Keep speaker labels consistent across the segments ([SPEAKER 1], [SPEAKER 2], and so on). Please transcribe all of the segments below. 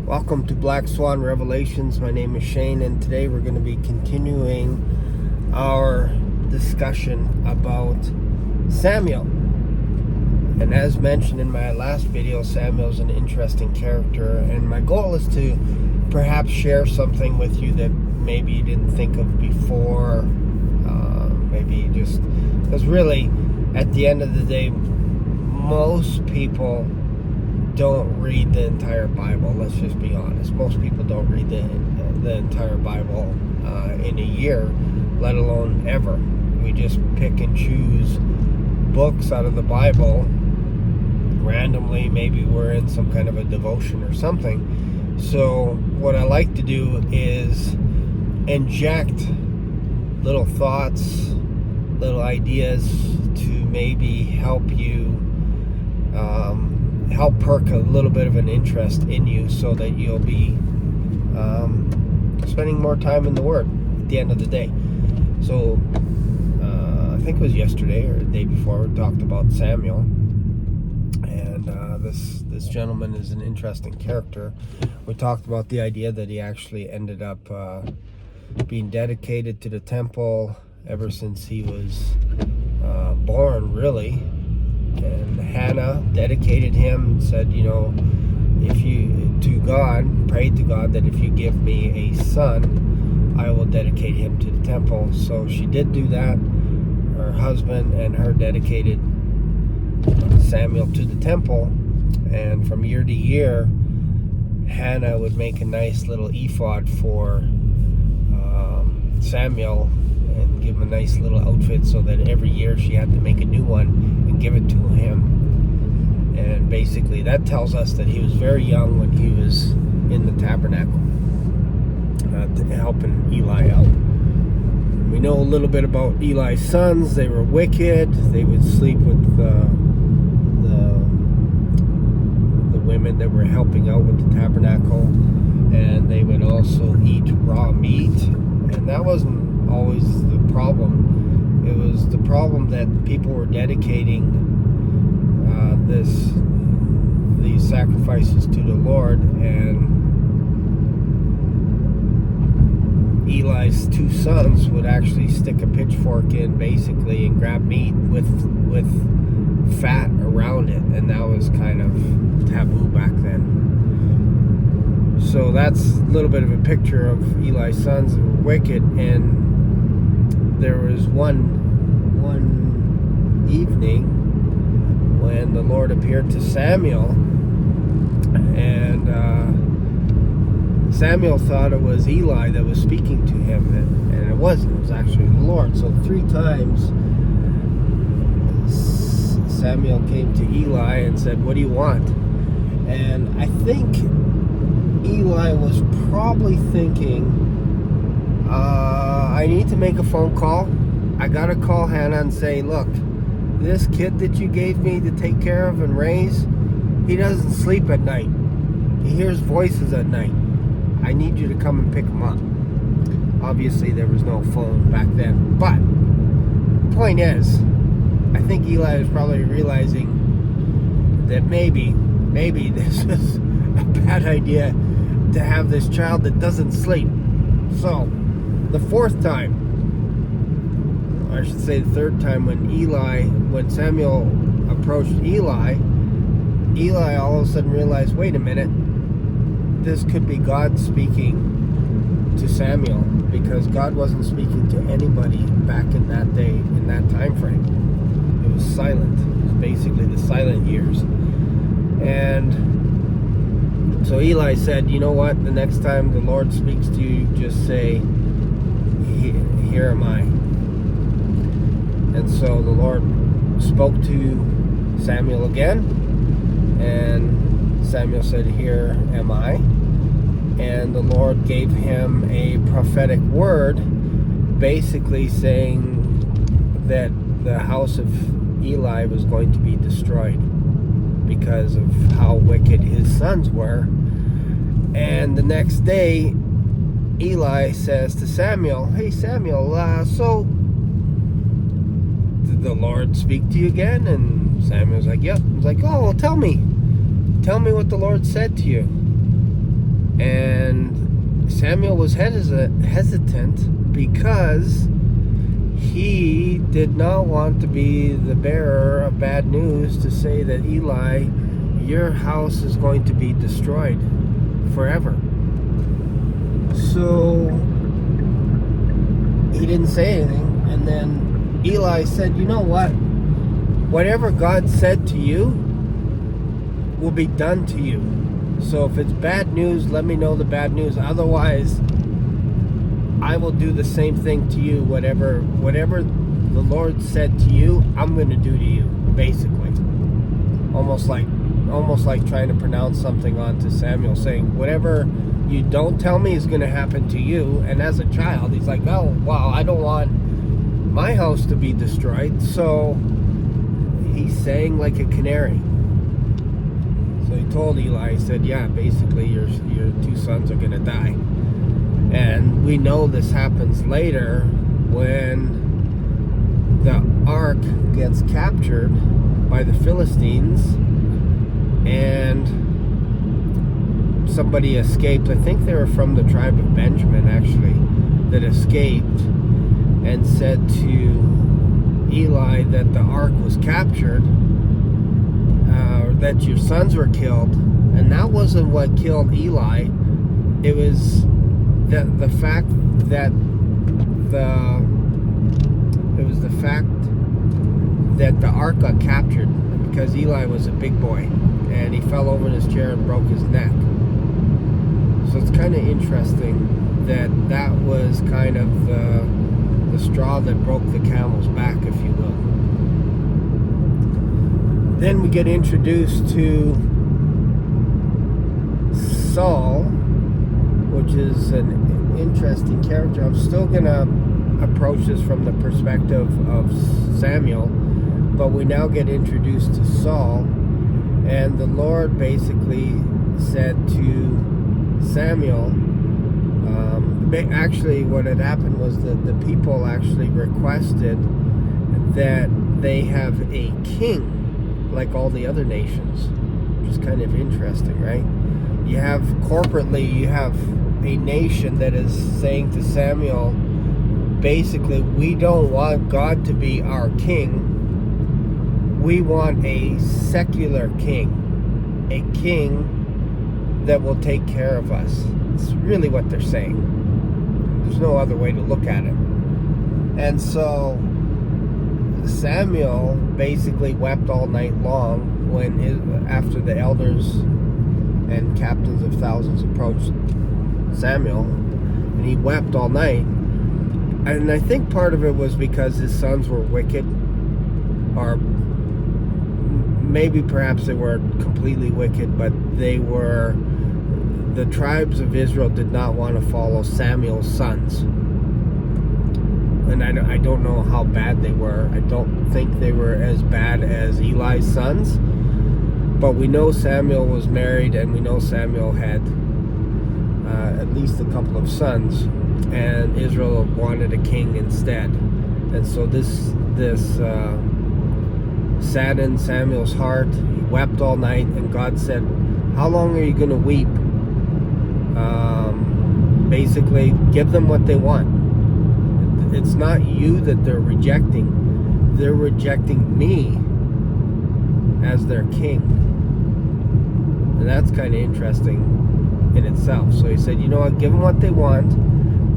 [SPEAKER 1] Welcome to Black Swan Revelations. My name is Shane, and today we're going to be continuing our discussion about Samuel. And as mentioned in my last video, Samuel's an interesting character, and my goal is to perhaps share something with you that maybe you didn't think of before. Maybe just because really, at the end of the day, most people don't read the entire Bible. Let's just be honest. Most people don't read the entire Bible in a year, let alone ever. We just pick and choose books out of the Bible randomly. Maybe we're in some kind of a devotion or something. So what I like to do is inject little thoughts, little ideas to maybe help you help perk a little bit of an interest in you, so that you'll be spending more time in the Word at the end of the day. So I think it was yesterday or the day before, we talked about Samuel, and this gentleman is an interesting character. We talked about the idea that he actually ended up being dedicated to the temple ever since he was born, really. And Hannah dedicated him, said, prayed to God that if you give me a son, I will dedicate him to the temple. So she did do that. Her husband and her dedicated Samuel to the temple. And from year to year, Hannah would make a nice little ephod for Samuel and give him a nice little outfit, so that every year she had to make a new one and give it to him. And basically that tells us that he was very young when he was in the tabernacle, helping Eli out. We know a little bit about Eli's sons. They were wicked. They would sleep with the women that were helping out with the tabernacle, and they would also eat raw meat. And that wasn't always the problem. It was the problem that people were dedicating these sacrifices to the Lord, and Eli's two sons would actually stick a pitchfork in, basically, and grab meat with fat around it, and that was kind of taboo back then. So that's a little bit of a picture of Eli's sons that were wicked. And there was one evening when the Lord appeared to Samuel, and Samuel thought it was Eli that was speaking to him, and it wasn't. It was actually the Lord. So 3 times Samuel came to Eli and said, "What do you want?" And I think Eli was probably thinking, I need to make a phone call. I gotta call Hannah and say, look, this kid that you gave me to take care of and raise, he doesn't sleep at night. He hears voices at night. I need you to come and pick him up. Obviously there was no phone back then, but the point is, I think Eli was probably realizing that maybe this is a bad idea to have this child that doesn't sleep. So the 4th time, or I should say the 3rd time, when Samuel approached Eli all of a sudden realized, wait a minute, this could be God speaking to Samuel, because God wasn't speaking to anybody back in that day, in that time frame. It was silent. It was basically the silent years. And so Eli said, you know what, the next time the Lord speaks to you, just say, here am I. And so the Lord spoke to Samuel again, and Samuel said, here am I. And the Lord gave him a prophetic word, basically saying that the house of Eli was going to be destroyed because of how wicked his sons were. And the next day, Eli says to Samuel, hey Samuel, so did the Lord speak to you again? And Samuel's like, yep. He's like, oh, well, tell me what the Lord said to you. And Samuel was hesitant because he did not want to be the bearer of bad news to say that Eli, your house is going to be destroyed forever. So he didn't say anything. And then Eli said, you know what? Whatever God said to you will be done to you. So if it's bad news, let me know the bad news. Otherwise, I will do the same thing to you. Whatever the Lord said to you, I'm going to do to you, basically. Almost like trying to pronounce something onto Samuel, saying, whatever you don't tell me is going to happen to you. And as a child, he's like, oh, wow, I don't want my house to be destroyed. So he's saying like a canary. So he told Eli, he said, yeah, basically your two sons are going to die. And we know this happens later when the ark gets captured by the Philistines and somebody escaped. I think they were from the tribe of Benjamin, actually, that escaped and said to Eli that the ark was captured, that your sons were killed. And that wasn't what killed Eli. It was the fact that the ark got captured because Eli was a big boy and he fell over in his chair and broke his neck. So it's kind of interesting that was kind of the straw that broke the camel's back, if you will. Then we get introduced to Saul, which is an interesting character. I'm still going to approach this from the perspective of Samuel, but we now get introduced to Saul, and the Lord basically said to Samuel, actually what had happened was that the people actually requested that they have a king like all the other nations, which is kind of interesting, right? You have a nation that is saying to Samuel, basically, we don't want God to be our king. We want a secular king, a king that will take care of us. It's really what they're saying. There's no other way to look at it. And so Samuel basically wept all night long after the elders and captains of thousands approached Samuel, and he wept all night. And I think part of it was because his sons were wicked, or maybe perhaps they were completely wicked, but the tribes of Israel did not want to follow Samuel's sons. And I don't know how bad they were. I don't think they were as bad as Eli's sons. But we know Samuel was married, and we know Samuel had at least a couple of sons. And Israel wanted a king instead. And so this saddened Samuel's heart. He wept all night, and God said, how long are you going to weep? Basically, give them what they want. It's not you that they're rejecting. They're rejecting me as their king. And that's kind of interesting in itself. So he said, you know what, give them what they want.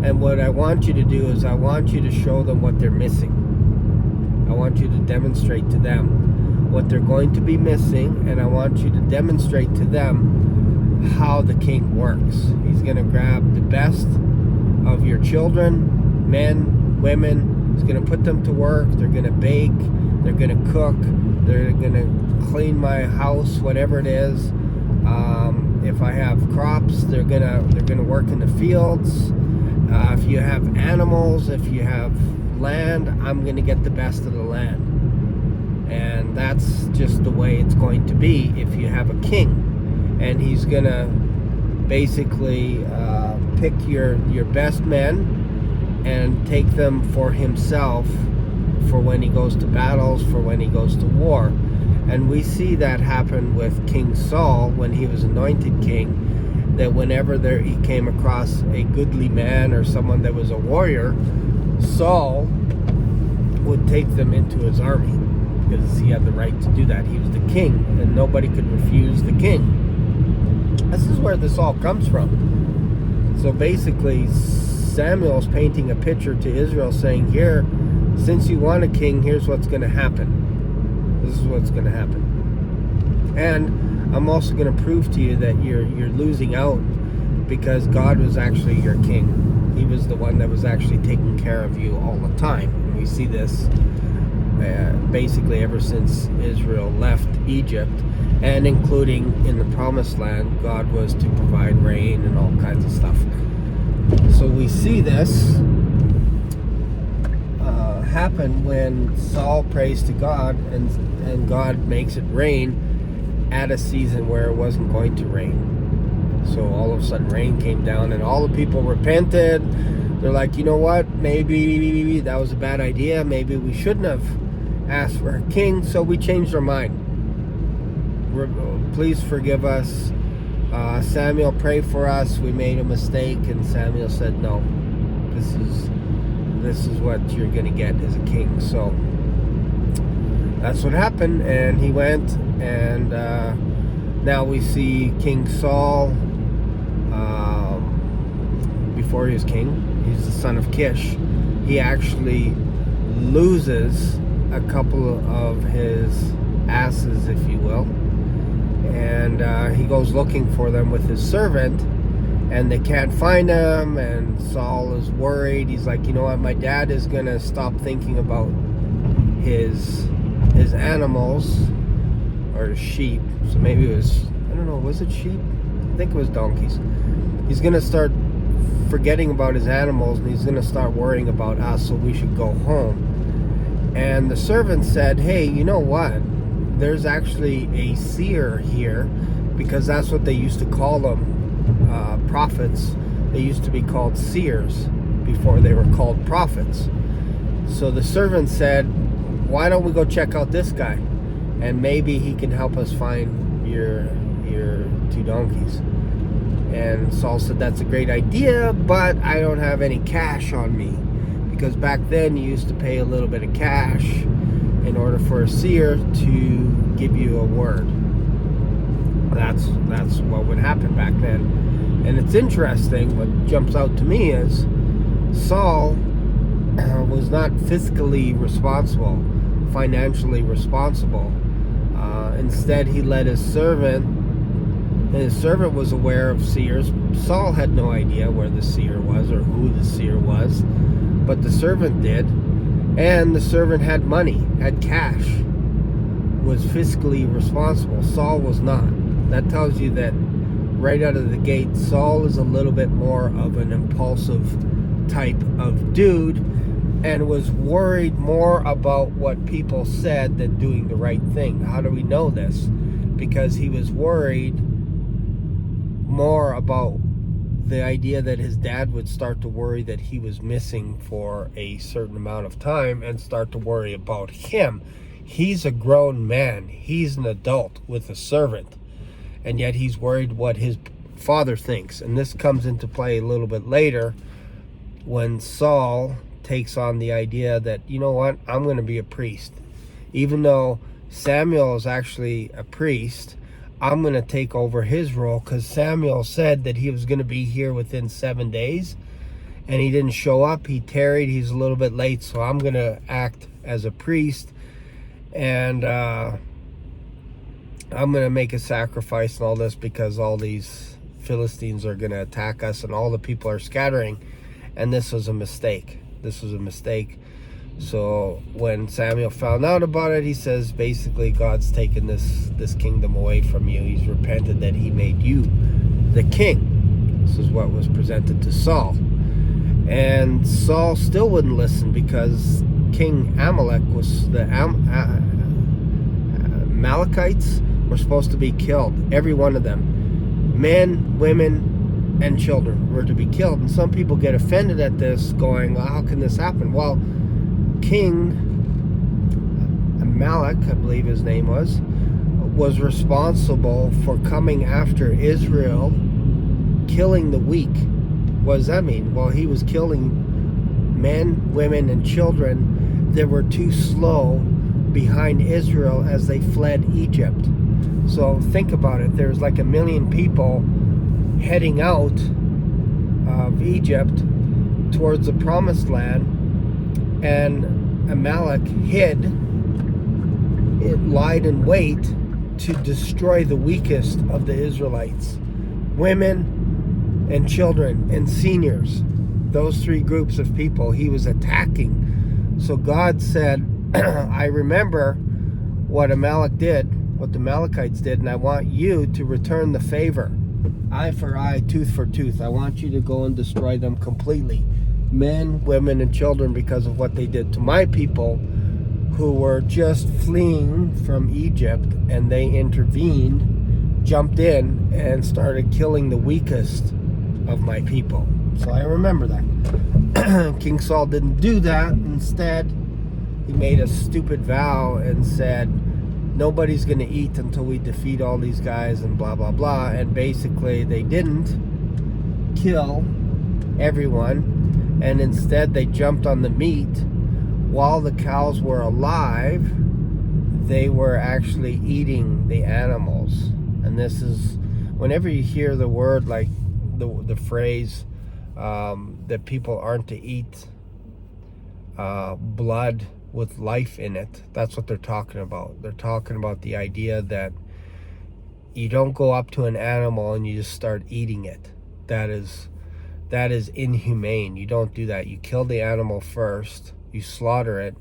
[SPEAKER 1] And what I want you to do is I want you to show them what they're missing. I want you to demonstrate to them what they're going to be missing. And I want you to demonstrate to them how the king works. He's going to grab the best of your children, men, women. He's going to put them to work. They're going to bake. They're going to cook. They're going to clean my house, whatever it is. If I have crops, they're gonna work in the fields. If you have animals, if you have land, I'm gonna get the best of the land. And that's just the way it's going to be if you have a king. And he's gonna basically pick your best men and take them for himself, for when he goes to battles, for when he goes to war. And we see that happen with King Saul when he was anointed king, that whenever he came across a goodly man or someone that was a warrior, Saul would take them into his army, because he had the right to do that. He was the king, and nobody could refuse the king. This is where this all comes from. So basically, Samuel's painting a picture to Israel saying, here, since you want a king, here's what's going to happen. This is what's going to happen. And I'm also going to prove to you that you're losing out, because God was actually your king. He was the one that was actually taking care of you all the time. And we see this basically ever since Israel left Egypt, and including in the promised land, God was to provide rain and all kinds of stuff. So we see this happen when Saul prays to God, and God makes it rain at a season where it wasn't going to rain. So all of a sudden rain came down, and all the people repented. They're like, you know what, maybe that was a bad idea, maybe we shouldn't have asked for a king, so we changed our mind. Please forgive us. Samuel, pray for us, we made a mistake. And Samuel said, no, this is what you're gonna get as a king. So that's what happened, and he went, and now we see King Saul. Before he was king, he's the son of Kish. He actually loses a couple of his asses, if you will, and he goes looking for them with his servant, and they can't find him, and Saul is worried. He's like, you know what, my dad is gonna stop thinking about his animals, or sheep. So maybe it was, I don't know, was it sheep? I think it was donkeys. He's gonna start forgetting about his animals, and he's gonna start worrying about us, so we should go home. And the servant said, hey, you know what, there's actually a seer here, because that's what they used to call them, prophets. They used to be called seers before they were called prophets. So the servant said, why don't we go check out this guy, and maybe he can help us find your two donkeys. And Saul said, that's a great idea, but I don't have any cash on me, because back then you used to pay a little bit of cash in order for a seer to give you a word. That's what would happen back then. And it's interesting, what jumps out to me is Saul was not fiscally responsible, financially responsible. Instead, he let his servant, and his servant was aware of seers. Saul had no idea where the seer was or who the seer was, but the servant did. And the servant had money, had cash, was fiscally responsible. Saul was not. That tells you that right out of the gate, Saul is a little bit more of an impulsive type of dude, and was worried more about what people said than doing the right thing. How do we know this? Because he was worried more about the idea that his dad would start to worry that he was missing for a certain amount of time, and start to worry about him. He's a grown man. He's an adult with a servant, and yet he's worried what his father thinks. And this comes into play a little bit later when Saul takes on the idea that, you know what, I'm going to be a priest. Even though Samuel is actually a priest, I'm going to take over his role, because Samuel said that he was going to be here within 7 days, and he didn't show up. He tarried. He's a little bit late, so I'm going to act as a priest, and I'm going to make a sacrifice and all this, because all these Philistines are going to attack us, and all the people are scattering. And this was a mistake. This was a mistake. So when Samuel found out about it, he says, basically, God's taken this kingdom away from you. He's repented that he made you the king. This is what was presented to Saul. And Saul still wouldn't listen, because King Amalek was the Amalekites were supposed to be killed. Every one of them. Men, women, and children were to be killed. And some people get offended at this, going, well, how can this happen? Well, King Amalek, I believe his name was responsible for coming after Israel killing the weak. What does that mean? Well, he was killing men, women, and children that were too slow behind Israel as they fled Egypt. So think about it. There's like 1 million people heading out of Egypt towards the promised land, and Amalek lied in wait to destroy the weakest of the Israelites, women and children and seniors. Those three groups of people he was attacking. So God said, I remember what Amalek did, what the Amalekites did, and I want you to return the favor. Eye for eye, tooth for tooth. I want you to go and destroy them completely. Men, women, and children, because of what they did to my people who were just fleeing from Egypt, and they intervened, jumped in, and started killing the weakest of my people. So I remember that. King Saul didn't do that. Instead, he made a stupid vow and said, nobody's going to eat until we defeat all these guys and blah, blah, blah. And basically, they didn't kill everyone. And instead, they jumped on the meat. While the cows were alive, they were actually eating the animals. And this is, whenever you hear the word, like the phrase that people aren't to eat blood with life in it, that's what they're talking about. They're talking about the idea that you don't go up to an animal and you just start eating it. That is inhumane. You don't do that. You kill the animal first, you slaughter it,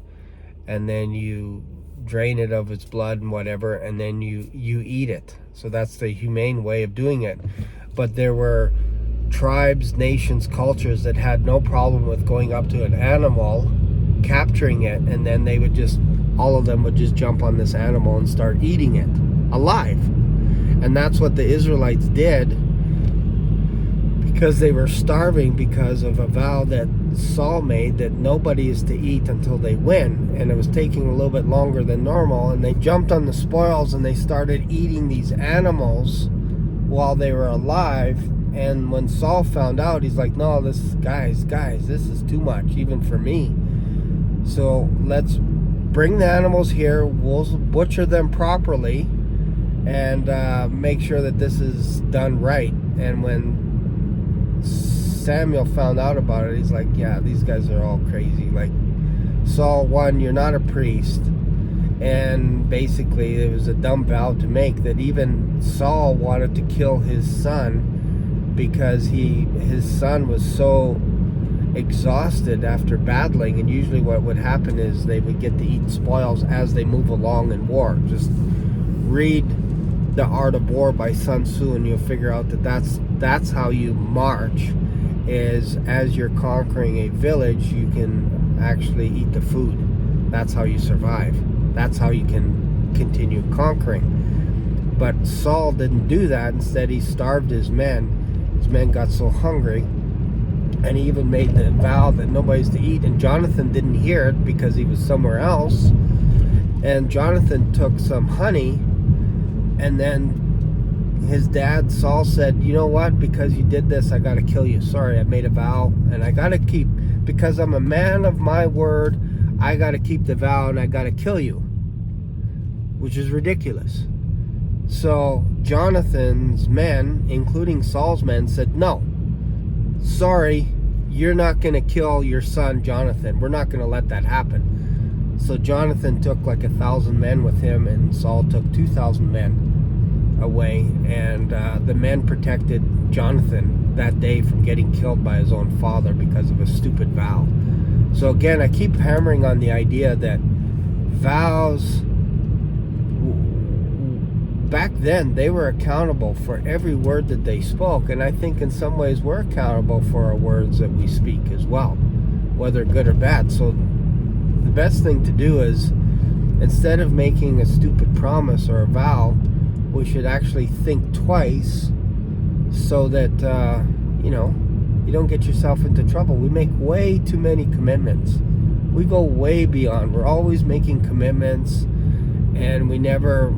[SPEAKER 1] and then you drain it of its blood and whatever, and then you eat it. So that's the humane way of doing it. But there were tribes, nations, cultures that had no problem with going up to an animal, capturing it, and then they would just, all of them would just jump on this animal and start eating it alive. And that's what the Israelites did, because they were starving because of a vow that Saul made that nobody is to eat until they win. And it was taking a little bit longer than normal, and they jumped on the spoils and they started eating these animals while they were alive. And when Saul found out, he's like, no, guys, this is too much, even for me. So let's bring the animals here, we'll butcher them properly, and make sure that this is done right. And when Samuel found out about it, he's like, yeah, these guys are all crazy. Like, Saul, one, you're not a priest. And basically it was a dumb vow to make, that even Saul wanted to kill his son because his son was so exhausted after battling. And usually what would happen is they would get to eat spoils as they move along in war. Just read The Art of War by Sun Tzu, and you'll figure out that that's how you march, is as you're conquering a village, you can actually eat the food. That's how you survive. That's how you can continue conquering. But Saul didn't do that. Instead, he starved his men. His men got so hungry, and he even made the vow that nobody's to eat. And Jonathan didn't hear it because he was somewhere else. And Jonathan took some honey, and then his dad, Saul, said, you know what? Because you did this, I got to kill you. Sorry, I made a vow, and I got to keep, because I'm a man of my word, I got to keep the vow, and I got to kill you. Which is ridiculous. So Jonathan's men, including Saul's men, said, no, sorry, you're not going to kill your son Jonathan. We're not going to let that happen. So Jonathan took like 1,000 men with him, and Saul took 2,000 men away. And the men protected Jonathan that day from getting killed by his own father because of a stupid vow. So again, I keep hammering on the idea that vows, back then, they were accountable for every word that they spoke. And I think in some ways we're accountable for our words that we speak as well, whether good or bad. So the best thing to do is, instead of making a stupid promise or a vow, we should actually think twice, so that, you don't get yourself into trouble. We make way too many commitments. We go way beyond. We're always making commitments, and we never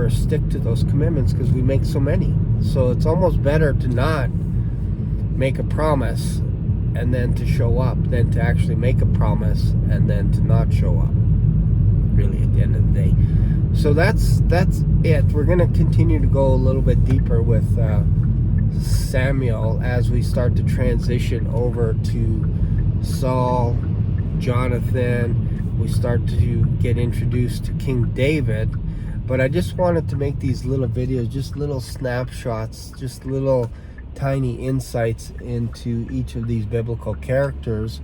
[SPEAKER 1] stick to those commitments because we make so many. So it's almost better to not make a promise and then to show up, than to actually make a promise and then to not show up, really, at the end of the day. So that's it. We're going to continue to go a little bit deeper with Samuel as we start to transition over to Saul, Jonathan. We start to get introduced to King David. But I just wanted to make these little videos, just little snapshots, just little tiny insights into each of these biblical characters,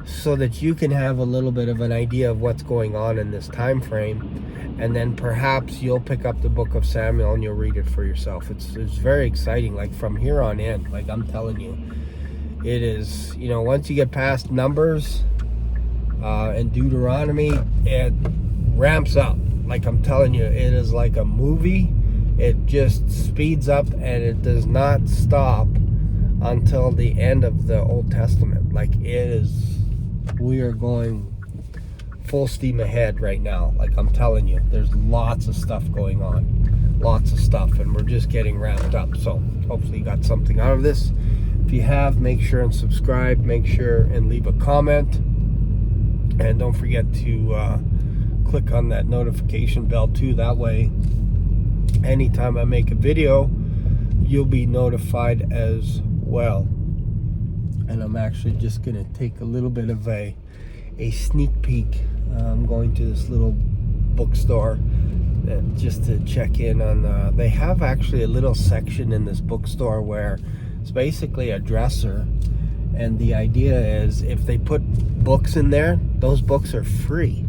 [SPEAKER 1] so that you can have a little bit of an idea of what's going on in this time frame. And then perhaps you'll pick up the book of Samuel and you'll read it for yourself. It's very exciting. Like from here on in, like I'm telling you, it is, you know, once you get past Numbers and Deuteronomy, it ramps up. Like I'm telling you, it is like a movie. It just speeds up and it does not stop until the end of the Old Testament. Like it is, we are going full steam ahead right now. Like I'm telling you, there's lots of stuff going on, lots of stuff, and we're just getting ramped up. So hopefully you got something out of this. If you have, make sure and subscribe, make sure and leave a comment, and don't forget to click on that notification bell too. That way anytime I make a video, you'll be notified as well. And I'm actually just going to take a little bit of a sneak peek. I'm going to this little bookstore just to check in on, they have actually a little section in this bookstore where it's basically a dresser, and the idea is if they put books in there, those books are free.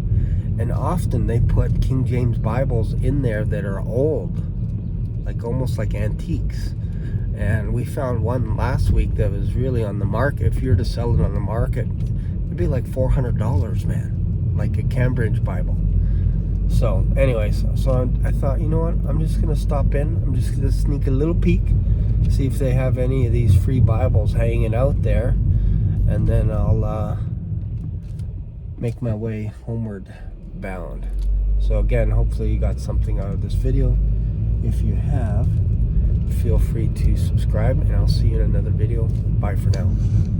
[SPEAKER 1] And often they put King James Bibles in there that are old, like almost like antiques. And we found one last week that was really on the market. If you were to sell it on the market, it'd be like $400, man, like a Cambridge Bible. So anyways, so I thought, you know what, I'm just gonna stop in. I'm just gonna sneak a little peek, see if they have any of these free Bibles hanging out there, and then I'll make my way homeward bound. So again, hopefully you got something out of this video. If you have, feel free to subscribe, and I'll see you in another video. Bye for now.